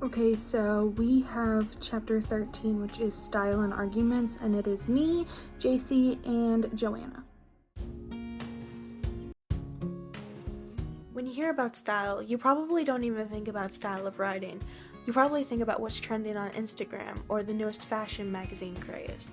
Okay, so we have chapter 13, which is style and arguments, and it is me, JC, and Joanna. When you hear about style, you probably don't even think about style of writing. You probably think about what's trending on Instagram or the newest fashion magazine craze.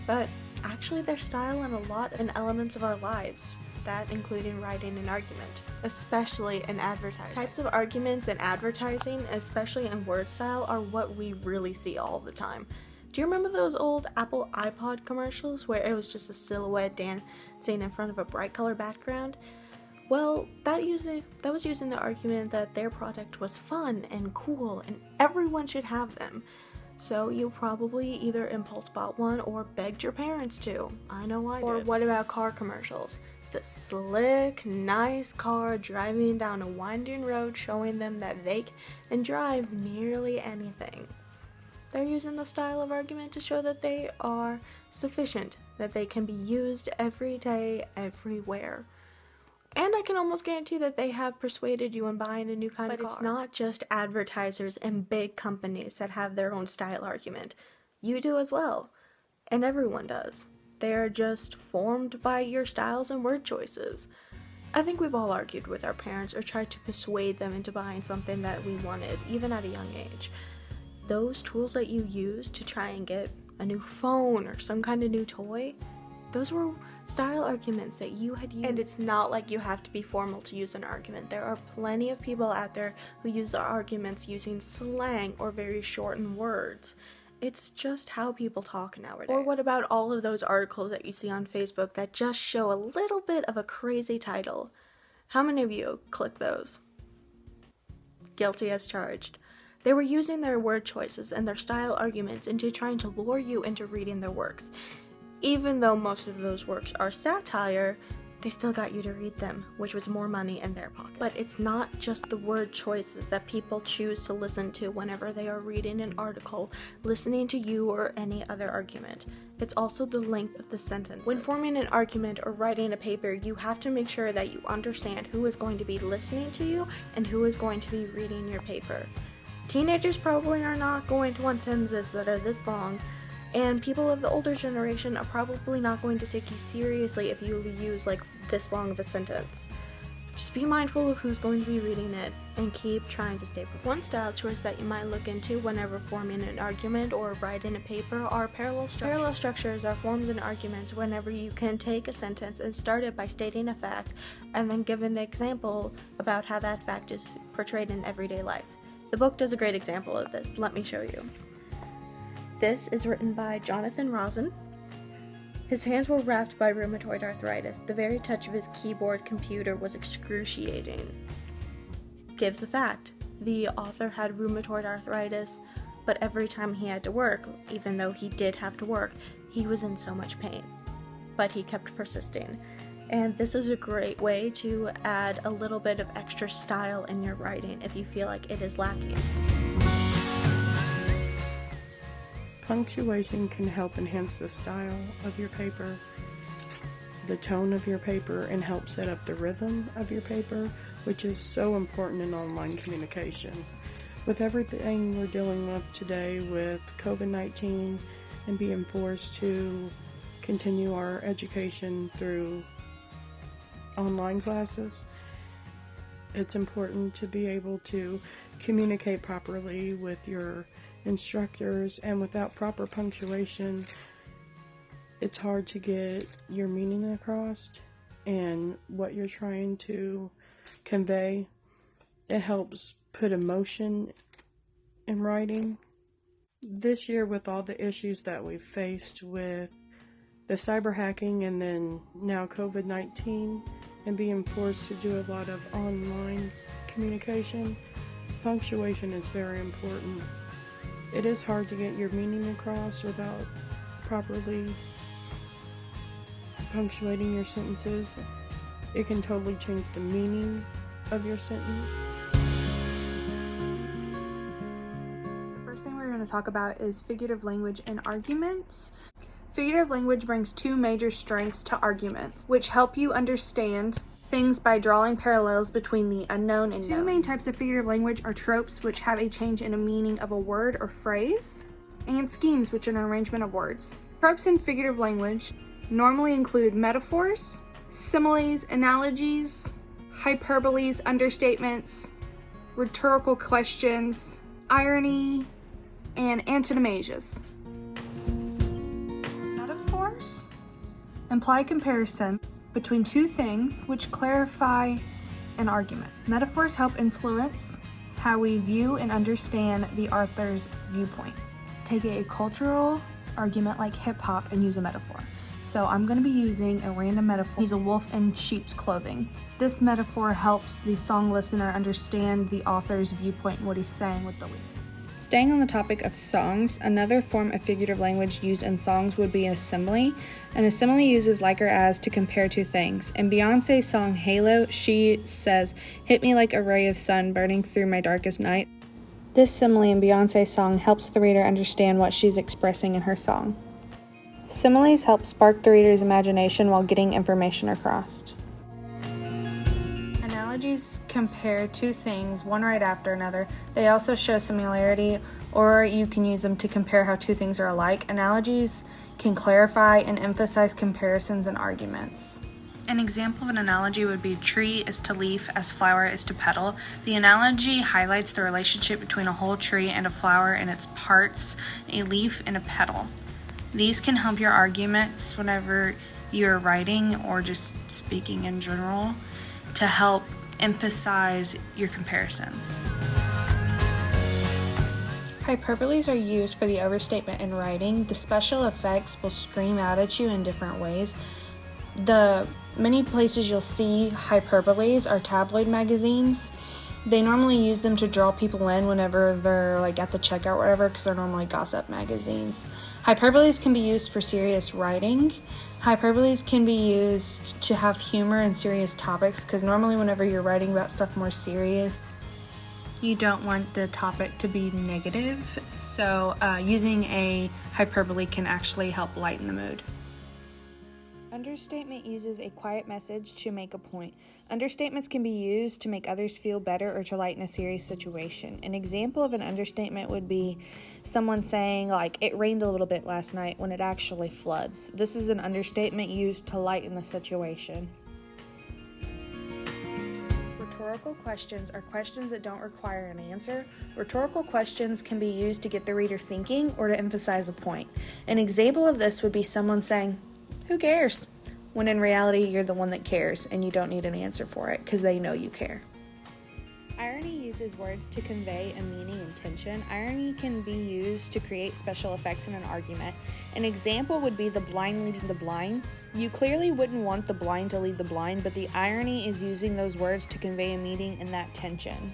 But actually there's style in a lot of elements of our lives, that including writing and argument, especially in advertising. Types of arguments in advertising, especially in word style, are what we really see all the time. Do you remember those old Apple iPod commercials where it was just a silhouette dancing in front of a bright color background? Well, that was using the argument that their product was fun and cool and everyone should have them. So you probably either impulse bought one or begged your parents to. I know I did. Or what about car commercials? The slick, nice car driving down a winding road showing them that they can drive nearly anything. They're using the style of argument to show that they are sufficient, that they can be used every day, everywhere. And I can almost guarantee that they have persuaded you in buying a new kind of car. But it's not just advertisers and big companies that have their own style argument. You do as well. And everyone does. They are just formed by your styles and word choices. I think we've all argued with our parents or tried to persuade them into buying something that we wanted, even at a young age. Those tools that you use to try and get a new phone or some kind of new toy, those were style arguments that you had used. And it's not like you have to be formal to use an argument. There are plenty of people out there who use their arguments using slang or very shortened words. It's just how people talk nowadays. Or what about all of those articles that you see on Facebook that just show a little bit of a crazy title? How many of you click those? Guilty as charged. They were using their word choices and their style arguments into trying to lure you into reading their works. Even though most of those works are satire, they still got you to read them, which was more money in their pocket. But it's not just the word choices that people choose to listen to whenever they are reading an article, listening to you or any other argument. It's also the length of the sentence. When forming an argument or writing a paper, you have to make sure that you understand who is going to be listening to you and who is going to be reading your paper. Teenagers probably are not going to want sentences that are this long, and people of the older generation are probably not going to take you seriously if you use like this long of a sentence. Just be mindful of who's going to be reading it and keep trying to stay professional. One style choice that you might look into whenever forming an argument or writing a paper are parallel structures. Parallel structures are formed in arguments whenever you can take a sentence and start it by stating a fact and then give an example about how that fact is portrayed in everyday life. The book does a great example of this. Let me show you. This is written by Jonathan Rosen. His hands were wrapped by rheumatoid arthritis. The very touch of his keyboard computer was excruciating. Gives the fact. The author had rheumatoid arthritis, but every time he had to work, even though he did have to work, he was in so much pain. But he kept persisting. And this is a great way to add a little bit of extra style in your writing if you feel like it is lacking. Punctuation can help enhance the style of your paper, the tone of your paper, and help set up the rhythm of your paper, which is so important in online communication. With everything we're dealing with today with COVID-19 and being forced to continue our education through online classes, it's important to be able to communicate properly with your instructors, and without proper punctuation, it's hard to get your meaning across and what you're trying to convey. It helps put emotion in writing. This year, with all the issues that we've faced with the cyber hacking and then now COVID-19 and being forced to do a lot of online communication, punctuation is very important. It is hard to get your meaning across without properly punctuating your sentences. It can totally change the meaning of your sentence. The first thing we're going to talk about is figurative language and arguments. Figurative language brings two major strengths to arguments, which help you understand things by drawing parallels between the unknown and known. Two main types of figurative language are tropes, which have a change in a meaning of a word or phrase, and schemes, which are an arrangement of words. Tropes in figurative language normally include metaphors, similes, analogies, hyperboles, understatements, rhetorical questions, irony, and antinomasias. Metaphors imply comparison between two things which clarifies an argument. Metaphors help influence how we view and understand the author's viewpoint. Take a cultural argument like hip-hop and use a metaphor. So I'm going to be using a random metaphor. He's a wolf in sheep's clothing. This metaphor helps the song listener understand the author's viewpoint and what he's saying with the lyric. Staying on the topic of songs, another form of figurative language used in songs would be a simile. And a simile uses like or as to compare two things. In Beyonce's song Halo, she says, "Hit me like a ray of sun burning through my darkest night." This simile in Beyonce's song helps the reader understand what she's expressing in her song. Similes help spark the reader's imagination while getting information across. Analogies compare two things, one right after another. They also show similarity, or you can use them to compare how two things are alike. Analogies can clarify and emphasize comparisons and arguments. An example of an analogy would be tree is to leaf as flower is to petal. The analogy highlights the relationship between a whole tree and a flower and its parts, a leaf and a petal. These can help your arguments whenever you're writing or just speaking in general to help emphasize your comparisons. Hyperboles are used for the overstatement in writing. The special effects will scream out at you in different ways. The many places you'll see hyperboles are tabloid magazines. They normally use them to draw people in whenever they're like at the checkout or whatever, because they're normally gossip magazines. Hyperboles can be used for serious writing. Hyperboles can be used to have humor and serious topics, because normally whenever you're writing about stuff more serious, you don't want the topic to be negative. So using a hyperbole can actually help lighten the mood. Understatement uses a quiet message to make a point. Understatements can be used to make others feel better or to lighten a serious situation. An example of an understatement would be someone saying, like, "It rained a little bit last night," when it actually floods. This is an understatement used to lighten the situation. Rhetorical questions are questions that don't require an answer. Rhetorical questions can be used to get the reader thinking or to emphasize a point. An example of this would be someone saying, "Who cares?" when in reality you're the one that cares and you don't need an answer for it because they know you care. Irony uses words to convey a meaning and tension. Irony can be used to create special effects in an argument. An example would be the blind leading the blind. You clearly wouldn't want the blind to lead the blind, but the irony is using those words to convey a meaning and that tension.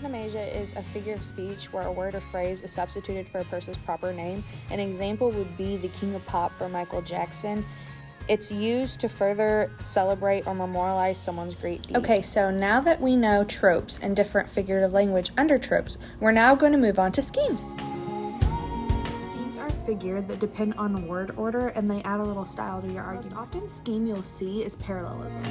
Antinomia is a figure of speech where a word or phrase is substituted for a person's proper name. An example would be the King of Pop for Michael Jackson. It's used to further celebrate or memorialize someone's great deeds. Okay, so now that we know tropes and different figurative language under tropes, we're now going to move on to schemes. Schemes are figured that depend on word order and they add a little style to your argument. The most often scheme you'll see is parallelism.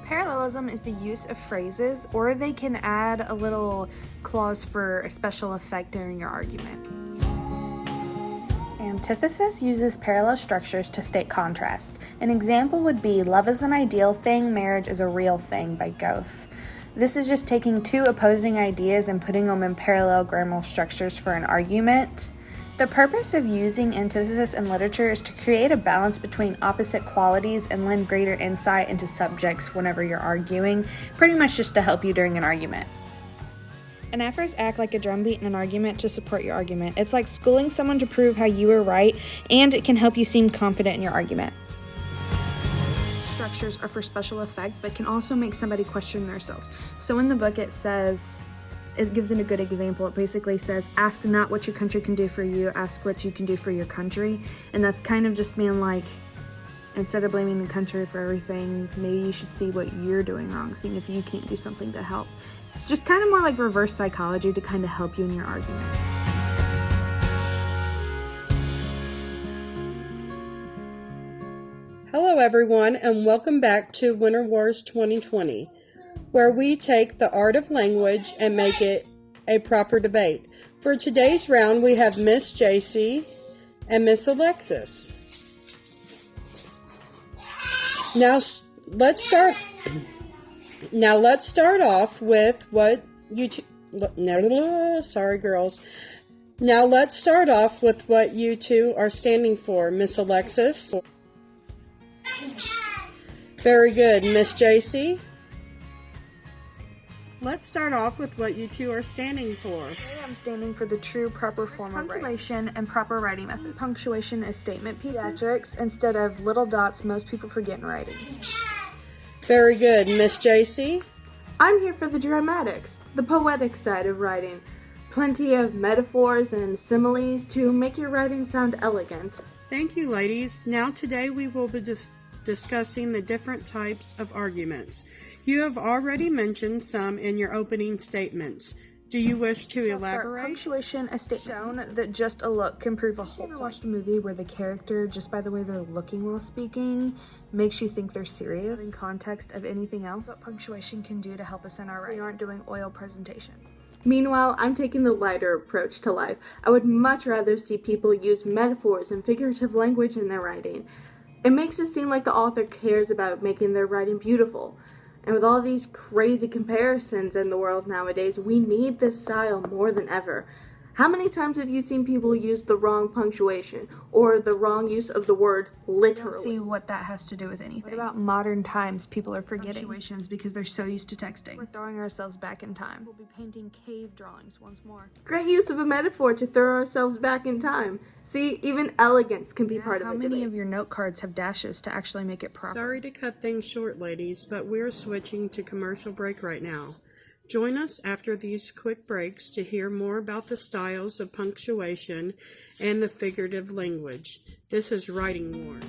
Parallelism is the use of phrases, or they can add a little clause for a special effect during your argument. Antithesis uses parallel structures to state contrast. An example would be "Love is an ideal thing, marriage is a real thing" by Goethe. This is just taking two opposing ideas and putting them in parallel grammar structures for an argument. The purpose of using antithesis in literature is to create a balance between opposite qualities and lend greater insight into subjects whenever you're arguing, pretty much just to help you during an argument. Anaphors act like a drumbeat in an argument to support your argument. It's like schooling someone to prove how you were right, and it can help you seem confident in your argument. Structures are for special effect, but can also make somebody question themselves. So in the book it gives it a good example. It basically says, "Ask not what your country can do for you, ask what you can do for your country." And that's kind of just being like, instead of blaming the country for everything, maybe you should see what you're doing wrong, seeing if you can't do something to help. It's just kind of more like reverse psychology to kind of help you in your arguments. Hello everyone, and welcome back to Winter Wars 2020, where we take the art of language and make it a proper debate. For today's round, we have Miss JC and Miss Alexis. Now let's start off with what you two... Sorry, girls. Now let's start off with what you two are standing for. Miss Alexis. Very good. Miss JC. Let's start off with what you two are standing for. Today I'm standing for the true proper form of punctuation and proper writing method. Punctuation is statement pieces, theatrics, instead of little dots most people forget in writing. Very good. Miss JC. I'm here for the dramatics, the poetic side of writing. Plenty of metaphors and similes to make your writing sound elegant. Thank you, ladies. Now today we will be discussing the different types of arguments. You have already mentioned some in your opening statements. Do you wish to elaborate? Punctuation, a statement shown that just a look can prove a whole point. Ever watched a movie where the character, just by the way they're looking while speaking, makes you think they're serious in context of anything else? What punctuation can do to help us in our writing. We aren't doing oil presentation. Meanwhile, I'm taking the lighter approach to life. I would much rather see people use metaphors and figurative language in their writing. It makes it seem like the author cares about making their writing beautiful. And with all these crazy comparisons in the world nowadays, we need this style more than ever. How many times have you seen people use the wrong punctuation or the wrong use of the word literally? I don't see what that has to do with anything. What about modern times? People are forgetting punctuations because they're so used to texting. We're throwing ourselves back in time. We'll be painting cave drawings once more. Great use of a metaphor to throw ourselves back in time. See, even elegance can be part of it. How many of your note cards have dashes to actually make it proper? Sorry to cut things short, ladies, but we're switching to commercial break right now. Join us after these quick breaks to hear more about the styles of punctuation and the figurative language. This is Writing Wars.